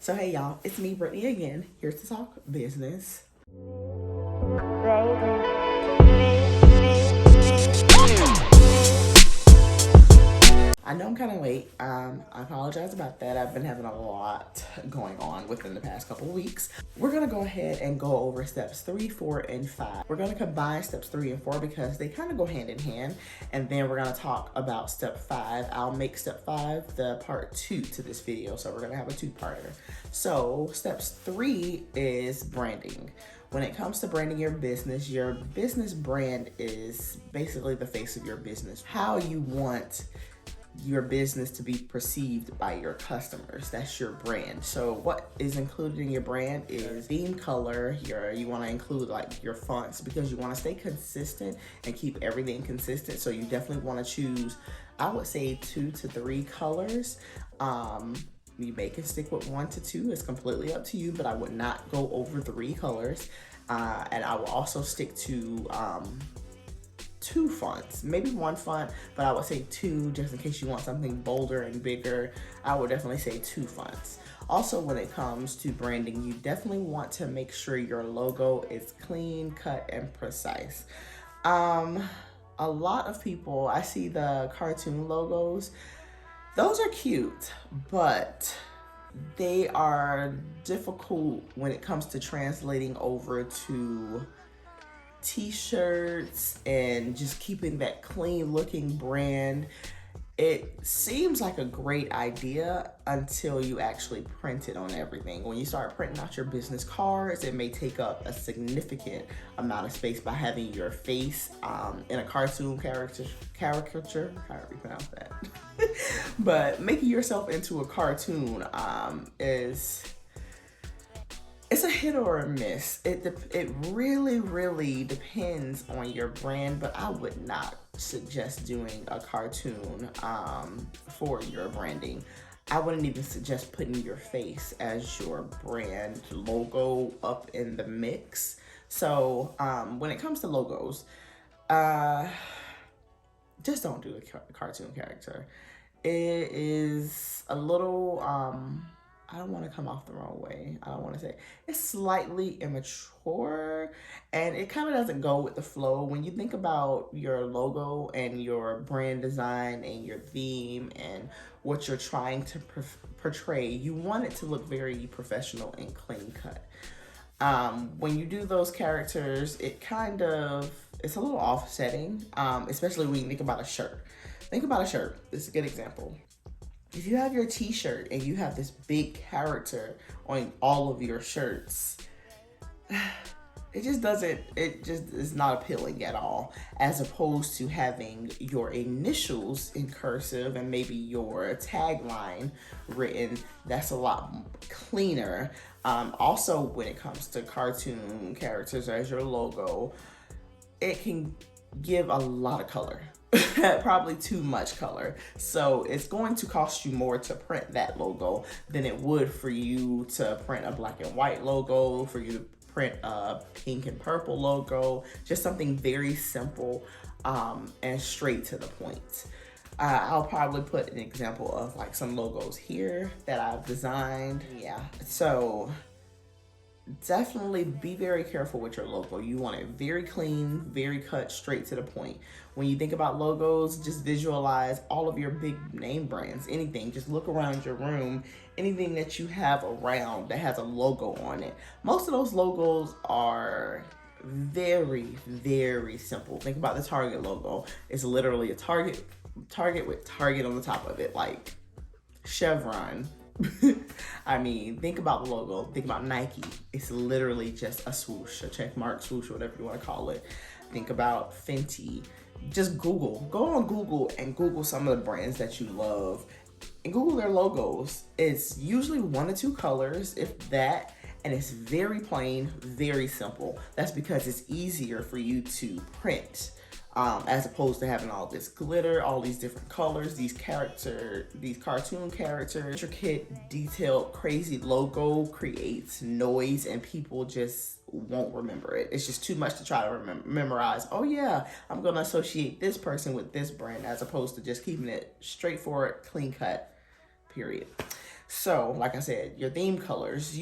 So hey y'all, it's me Brittany again, here to talk business. I know I'm kind of late. I apologize about that. I've been having a lot going on within the past couple weeks. We're gonna go ahead and go over steps 3, 4, and 5. We're gonna combine steps 3 and 4 because they kind of go hand in hand. And then we're gonna talk about step 5. I'll make step 5 the part 2 to this video. So we're gonna have a 2-parter. So steps 3 is branding. When it comes to branding your business brand is basically the face of your business. How you want your business to be perceived by your customers. That's your brand. So what is included in your brand is theme color. You want to include like your fonts because you want to stay consistent and keep everything consistent. So you definitely want to choose, I would say 2 to 3 colors. You may can stick with 1 to 2. It's completely up to you, but I would not go over 3 colors. And I will also stick to 2 fonts, maybe 1 font, but I would say 2 just in case you want something bolder and bigger. I would definitely say 2 fonts. Also, when it comes to branding, you definitely want to make sure your logo is clean, cut, and precise. A lot of people, I see the cartoon logos. Those are cute, but they are difficult when it comes to translating over to t-shirts and just keeping that clean looking brand. It seems like a great idea until you actually print it on everything. When you start printing out your business cards, it may take up a significant amount of space by having your face in a cartoon caricature, however you pronounce that. But making yourself into a cartoon it's a hit or a miss. It really depends on your brand, but I would not suggest doing a cartoon for your branding. I wouldn't even suggest putting your face as your brand logo up in the mix. So when it comes to logos, just don't do a cartoon character. It is a little I don't want to come off the wrong way. I don't want to say it's slightly immature and it kind of doesn't go with the flow. When you think about your logo and your brand design and your theme and what you're trying to portray, you want it to look very professional and clean cut. When you do those characters, it's a little offsetting, especially when you think about a shirt. Think about a shirt. This is a good example. If you have your t-shirt and you have this big character on all of your shirts, it just is not appealing at all, as opposed to having your initials in cursive and maybe your tagline written. That's a lot cleaner. Also, when it comes to cartoon characters as your logo, it can give a lot of color. Probably too much color. So it's going to cost you more to print that logo than it would for you to print a black and white logo, for you to print a pink and purple logo, just something very simple and straight to the point. I'll probably put an example of like some logos here that I've designed. Yeah, so definitely be very careful with your logo. You want it very clean, very cut, straight to the point. When you think about logos, just visualize all of your big name brands, anything. Just look around your room, anything that you have around that has a logo on it. Most of those logos are very simple. Think about the Target logo. It's literally a Target with Target on the top of it, like Chevron. I mean, think about the logo. Think about Nike. It's literally just a swoosh, a check mark swoosh, whatever you want to call it. Think about Fenty. Just go on Google and Google some of the brands that you love and Google their logos. It's usually 1 or 2 colors, if that, and it's very plain, very simple. That's because it's easier for you to print. As opposed to having all this glitter, all these different colors, these cartoon characters. Intricate, detailed, crazy logo creates noise and people just won't remember it. It's just too much to try to memorize. Oh yeah, I'm gonna associate this person with this brand, as opposed to just keeping it straightforward, clean cut, period. So, like I said, your theme colors,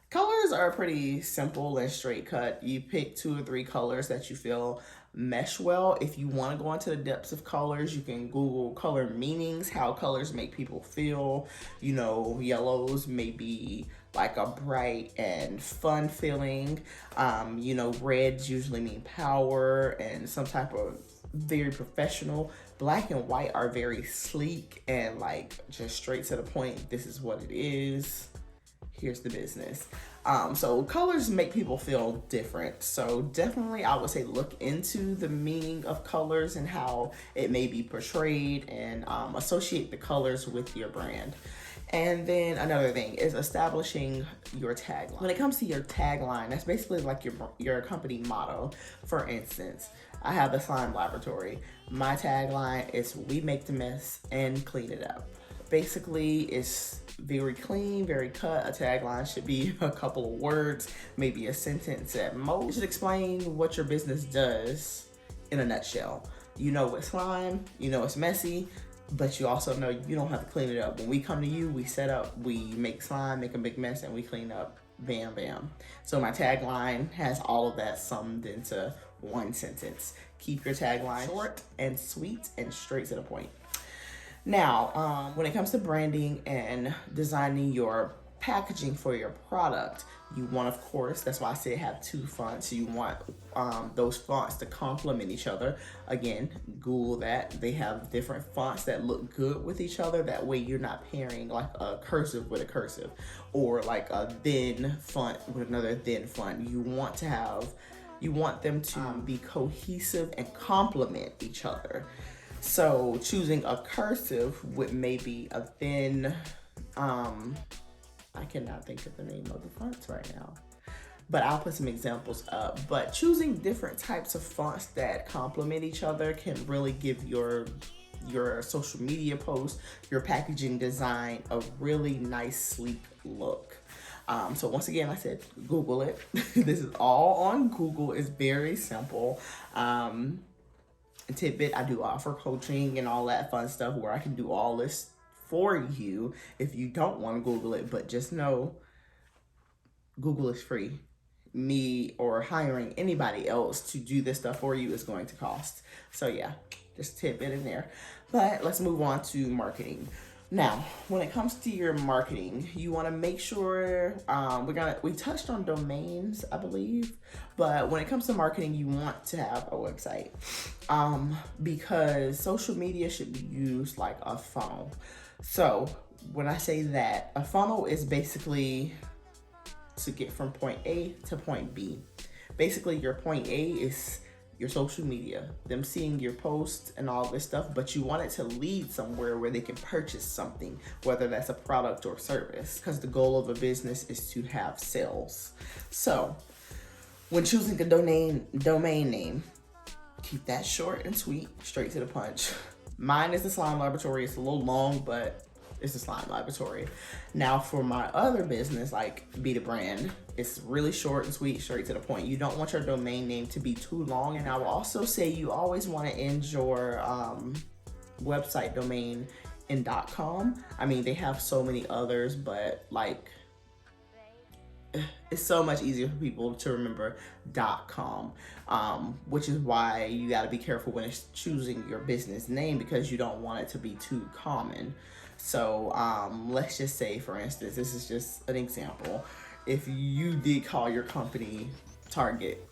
colors are pretty simple and straight cut. You pick 2 or 3 colors that you feel mesh well. If you want to go into the depths of colors, you can Google color meanings, how colors make people feel. Yellows may be like a bright and fun feeling. Reds usually mean power and some type of very professional. Black and white are very sleek and like just straight to the point. This is what it is. Here's the business. So colors make people feel different. So definitely I would say look into the meaning of colors and how it may be portrayed, and associate the colors with your brand. And then another thing is establishing your tagline. When it comes to your tagline, that's basically like your company motto. For instance, I have the Slime Laboratory. My tagline is "We make the mess and clean it up." Basically, it's very clean, very cut. A tagline should be a couple of words, maybe a sentence at most. It should explain what your business does in a nutshell. It's slime, it's messy, but you also know you don't have to clean it up. When we come to you, we set up, we make slime, make a big mess, and we clean up. Bam, bam. So my tagline has all of that summed into one sentence. Keep your tagline short and sweet and straight to the point. Now, when it comes to branding and designing your packaging for your product, you want, of course, that's why I say have 2 fonts. You want those fonts to complement each other. Again, Google that. They have different fonts that look good with each other. That way you're not pairing like a cursive with a cursive, or like a thin font with another thin font. You want them to be cohesive and complement each other. So choosing a cursive with maybe a thin, I cannot think of the name of the fonts right now, but I'll put some examples up. But choosing different types of fonts that complement each other can really give your social media post, your packaging design, a really nice, sleek look. So once again, I said, Google it. This is all on Google. It's very simple. Tidbit, I do offer coaching and all that fun stuff where I can do all this for you if you don't want to Google it, but just know Google is free. Me or hiring anybody else to do this stuff for you is going to cost. So yeah, just tidbit in there. But let's move on to marketing. Now, when it comes to your marketing, you want to make sure we touched on domains, I believe, but when it comes to marketing, you want to have a website, because social media should be used like a funnel. So when I say that, a funnel is basically to get from point A to point B. Basically, your point A is your social media, them seeing your posts and all this stuff, but you want it to lead somewhere where they can purchase something, whether that's a product or service, because the goal of a business is to have sales. So when choosing a domain name, keep that short and sweet, straight to the punch. Mine is the Slime Laboratory. It's a little long, but it's the Slime Laboratory. Now for my other business, like Be The Brand, it's really short and sweet, straight to the point. You don't want your domain name to be too long. And I will also say you always want to end your website domain in .com. I mean, they have so many others, but like, it's so much easier for people to remember .com, which is why you got to be careful when it's choosing your business name, because you don't want it to be too common. So let's just say, for instance, this is just an example. If you did call your company Target,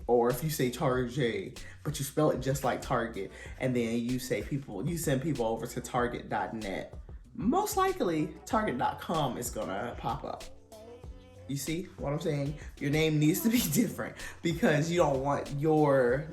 or if you say Target, but you spell it just like Target, and then you send people over to Target.net, most likely Target.com is gonna pop up. You see what I'm saying? Your name needs to be different, because you don't want your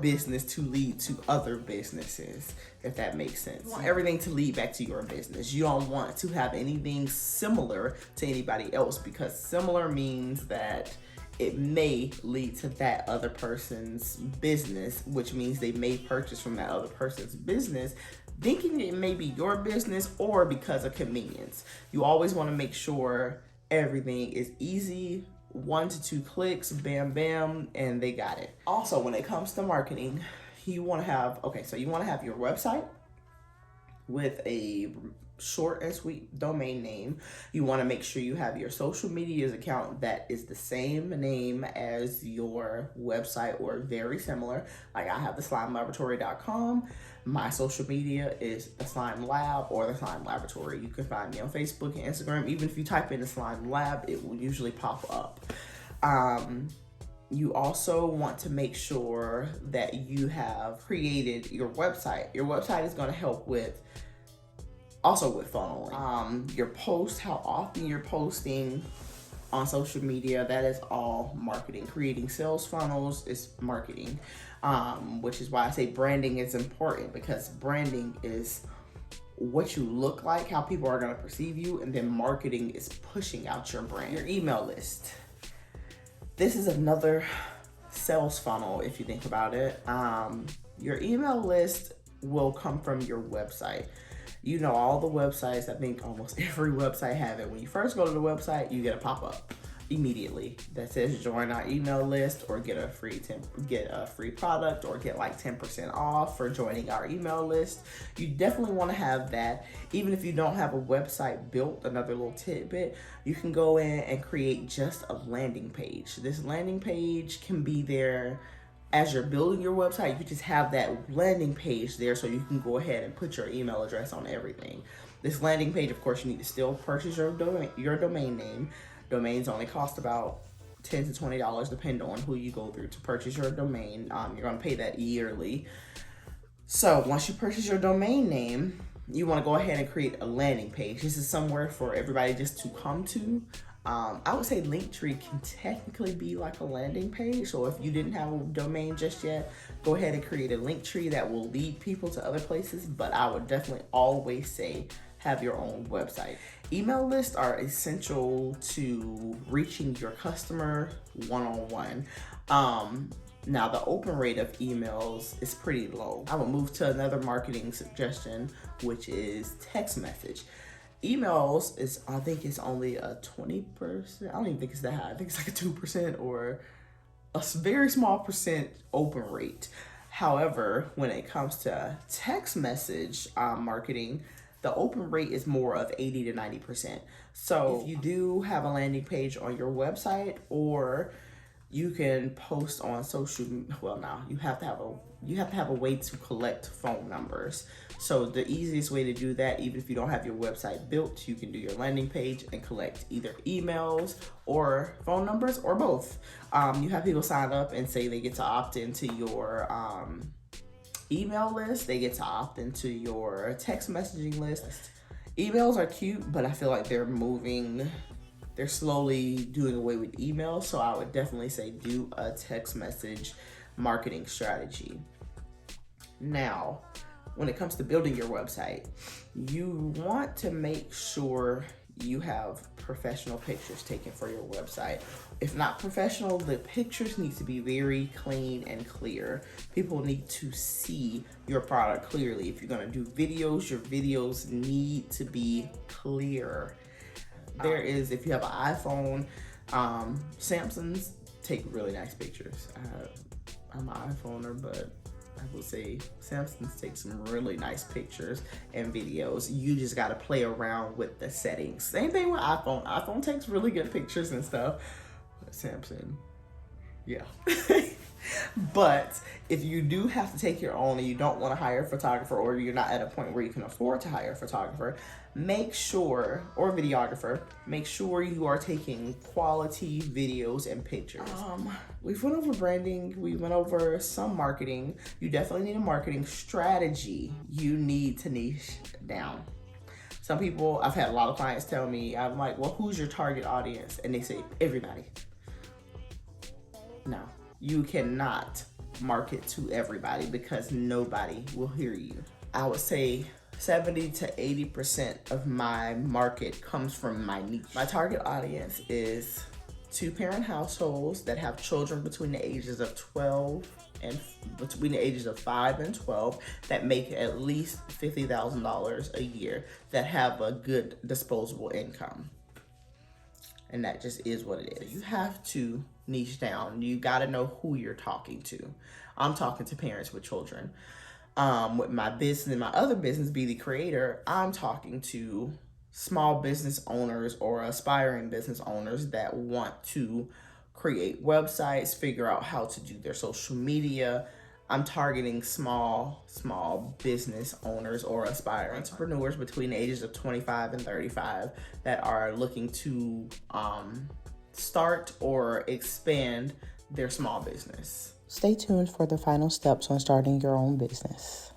business to lead to other businesses, if that makes sense. You want everything to lead back to your business. You don't want to have anything similar to anybody else, because similar means that it may lead to that other person's business, which means they may purchase from that other person's business, thinking it may be your business, or because of convenience. You always want to make sure everything is easy, 1 to 2 clicks, bam, bam, and they got it. Also, when it comes to marketing, you want to have your website with a short and sweet domain name. You want to make sure you have your social media's account that is the same name as your website or very similar. Like I have TheSlimeLaboratory.com. My social media is The Slime Lab or The Slime Laboratory. You can find me on Facebook and Instagram. Even if you type in The Slime Lab, it will usually pop up. You also want to make sure that you have created your website. Your website is going to help with funneling. Your post, how often you're posting on social media, that is all marketing. Creating sales funnels is marketing, which is why I say branding is important, because branding is what you look like, how people are going to perceive you, and then marketing is pushing out your brand. Your email list. This is another sales funnel if you think about it. Your email list will come from your website. You know, all the websites, I think almost every website have it. When you first go to the website, you get a pop-up immediately that says join our email list, or get a free product, or get like 10% off for joining our email list. You definitely want to have that. Even if you don't have a website built, another little tidbit, you can go in and create just a landing page. This landing page can be there as you're building your website. You can just have that landing page there so you can go ahead and put your email address on everything. This landing page, of course, you need to still purchase your domain name. Domains only cost about $10 to $20, depending on who you go through to purchase your domain. You're going to pay that yearly. So once you purchase your domain name, you want to go ahead and create a landing page. This is somewhere for everybody just to come to. I would say Linktree can technically be like a landing page. So if you didn't have a domain just yet, go ahead and create a Linktree that will lead people to other places. But I would definitely always say have your own website. Email lists are essential to reaching your customer one-on-one. Now the open rate of emails is pretty low. I will move to another marketing suggestion, which is text message. Emails is, I think it's only a 20%. I don't even think it's that high. I think it's like a 2% or a very small percent open rate. However, when it comes to text message marketing, the open rate is more of 80 to 90%. So if you do have a landing page on your website, or you can post on social, well, now you have to have a way to collect phone numbers. So the easiest way to do that, even if you don't have your website built, you can do your landing page and collect either emails or phone numbers, or both. You have people sign up and say they get to opt into your email list, they get to opt into your text messaging list. Emails are cute, but I feel like they're slowly doing away with emails. So I would definitely say do a text message marketing strategy. Now, when it comes to building your website, you want to make sure you have professional pictures taken for your website. If not professional, the pictures need to be very clean and clear. People need to see your product clearly. If you're gonna do videos, your videos need to be clear. If you have an iPhone, Samsungs take really nice pictures. I'm an iPhoner, but I would say Samsung takes some really nice pictures and videos. You just got to play around with the settings. Same thing with iPhone. iPhone takes really good pictures and stuff. But Samsung, yeah. But if you do have to take your own and you don't want to hire a photographer, or you're not at a point where you can afford to hire a photographer, or videographer, make sure you are taking quality videos and pictures. We've went over branding, we went over some marketing. You definitely need a marketing strategy. You need to niche down. Some people, I've had a lot of clients tell me, I'm like, well, who's your target audience? And they say, everybody. No, you cannot market to everybody, because nobody will hear you. I would say 70 to 80% of my market comes from my niche. My target audience is 2-parent households that have children between the ages of 5 and 12 that make at least $50,000 a year, that have a good disposable income. And that just is what it is. You have to niche down. You got to know who you're talking to. I'm talking to parents with children. With my business, my other business, Be the Creator, I'm talking to small business owners or aspiring business owners that want to create websites, figure out how to do their social media. I'm targeting small business owners or aspiring entrepreneurs between the ages of 25 and 35 that are looking to start or expand their small business. Stay tuned for the final steps on starting your own business.